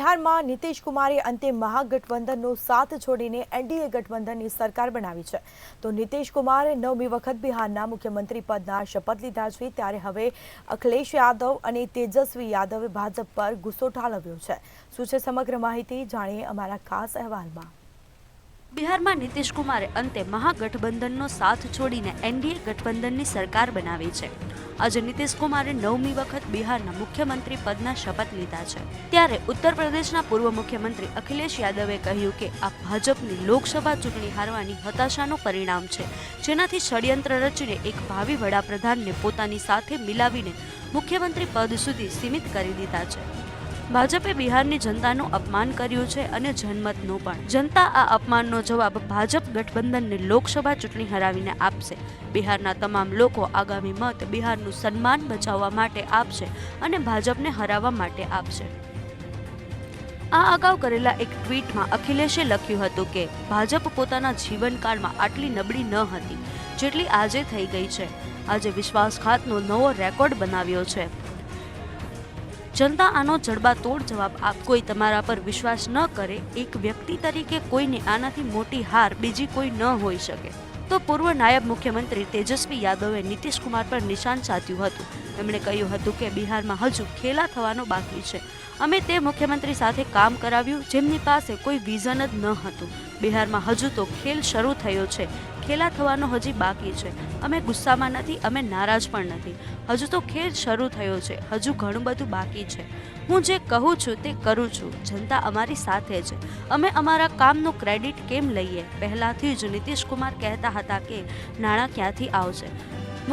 બિહારમાં નીતિશ કુમારે અંતે મહાગઠબંધનનો સાથ છોડીને એનડીએ ગઠબંધનની સરકાર બનાવી છે। તો નીતિશ કુમારે 9મી વખત બિહારના મુખ્યમંત્રી પદના શપથ લીધા છે, ત્યારે હવે અખિલેશ યાદવ અને તેજસ્વી યાદવે ભાજપ પર ગુસ્સો ઠાલવ્યો છે। શું છે સમગ્ર માહિતી, જાણીએ અમારા ખાસ અહેવાલમાં। બિહારમાં નીતિશ કુમારે અંતે મહાગઠબંધનનો સાથ છોડીને એનડીએ ગઠબંધનની સરકાર બનાવી છે। આજે નીતિશ કુમારે 9મી વખત બિહારના મુખ્યમંત્રી પદના શપથ લીધા છે, ત્યારે ઉત્તર પ્રદેશના પૂર્વ મુખ્યમંત્રી અખિલેશ યાદવે કહ્યું કે આ ભાજપની લોકસભા ચૂંટણી હારવાની હતાશાનું પરિણામ છે, જેનાથી ષડયંત્ર રચીને એક ભાવિ વડાપ્રધાનને પોતાની સાથે મિલાવીને મુખ્યમંત્રી પદ સુધી સીમિત કરી દીધા છે। ભાજપે બિહારની જનતાનું અપમાન કર્યું છે અને જનમતનું પણ। જનતા આ અપમાનનો જવાબ ભાજપ ગઠબંધનને લોકસભા ચૂંટણી હરાવીને આપશે। બિહારના તમામ લોકો આગામી મત બિહારનું સન્માન બચાવવા માટે આપશે અને ભાજપને હરાવવા માટે આપશે। આ અગાઉ કરેલા એક ટ્વીટમાં અખિલેશે લખ્યું હતું કે ભાજપ પોતાના જીવનકાળમાં આટલી નબળી ન હતી જેટલી આજે થઈ ગઈ છે। આજે વિશ્વાસઘાતનો નવો રેકોર્ડ બનાવ્યો છે। જનતા આનો જડબાતોડ જવાબ આપ। કોઈ તમારા પર વિશ્વાસ ન કરે, એક વ્યક્તિ તરીકે કોઈને આનાથી મોટી હાર બીજી કોઈ ન હોઈ શકે। તો પૂર્વ નાયબ મુખ્યમંત્રી તેજસ્વી યાદવે નીતિશ કુમાર પર નિશાન સાધ્યું હતું। તેમણે કહ્યું હતું કે બિહારમાં હજુ ખેલા થવાનો બાકી છે। અમે તે મુખ્યમંત્રી સાથે કામ કરાવ્યું જેમની પાસે કોઈ વિઝન જ ન હતું। બિહારમાં હજુ તો ખેલ શરૂ થયો છે, ખેલા થવાનો હજી બાકી છે। અમે ગુસ્સામાં નથી, અમે નારાજ પણ નથી। હજુ તો ખેલ શરૂ થયો છે, હજુ ઘણું બધું બાકી છે। હું જે કહું છું તે કરું છું। જનતા અમારી સાથે છે। અમે અમારા કામનું ક્રેડિટ કેમ લઈએ? પહેલાથી જ નીતિશ કુમાર કહેતા હતા કે નાણાં ક્યાંથી આવશે।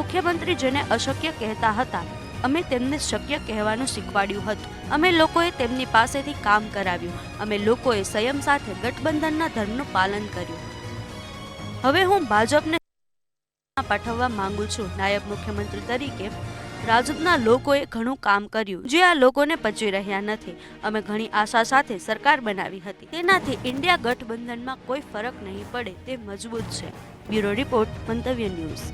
મુખ્યમંત્રી જેને અશક્ય કહેતા હતા, અમે તેમને શક્ય કહેવાનું શીખવાડ્યું હતું। અમે લોકોએ તેમની પાસેથી કામ કરાવ્યું। અમે લોકોએ સંયમ સાથે ગઠબંધનના ધર્મનું પાલન કર્યું। હવે હું ભાજપને પાઠવવા માંગુ છું। નાયબ મુખ્યમંત્રી તરીકે રાજદના લોકોએ ઘણું કામ કર્યું જે આ લોકોને પચી રહ્યા નથી। અમે ઘણી આશા સાથે સરકાર બનાવી હતી, તેનાથી ઇન્ડિયા ગઠબંધનમાં કોઈ ફરક નહીં પડે, તે મજબૂત છે। બ્યુરો રિપોર્ટ, મંતવ્ય ન્યૂઝ।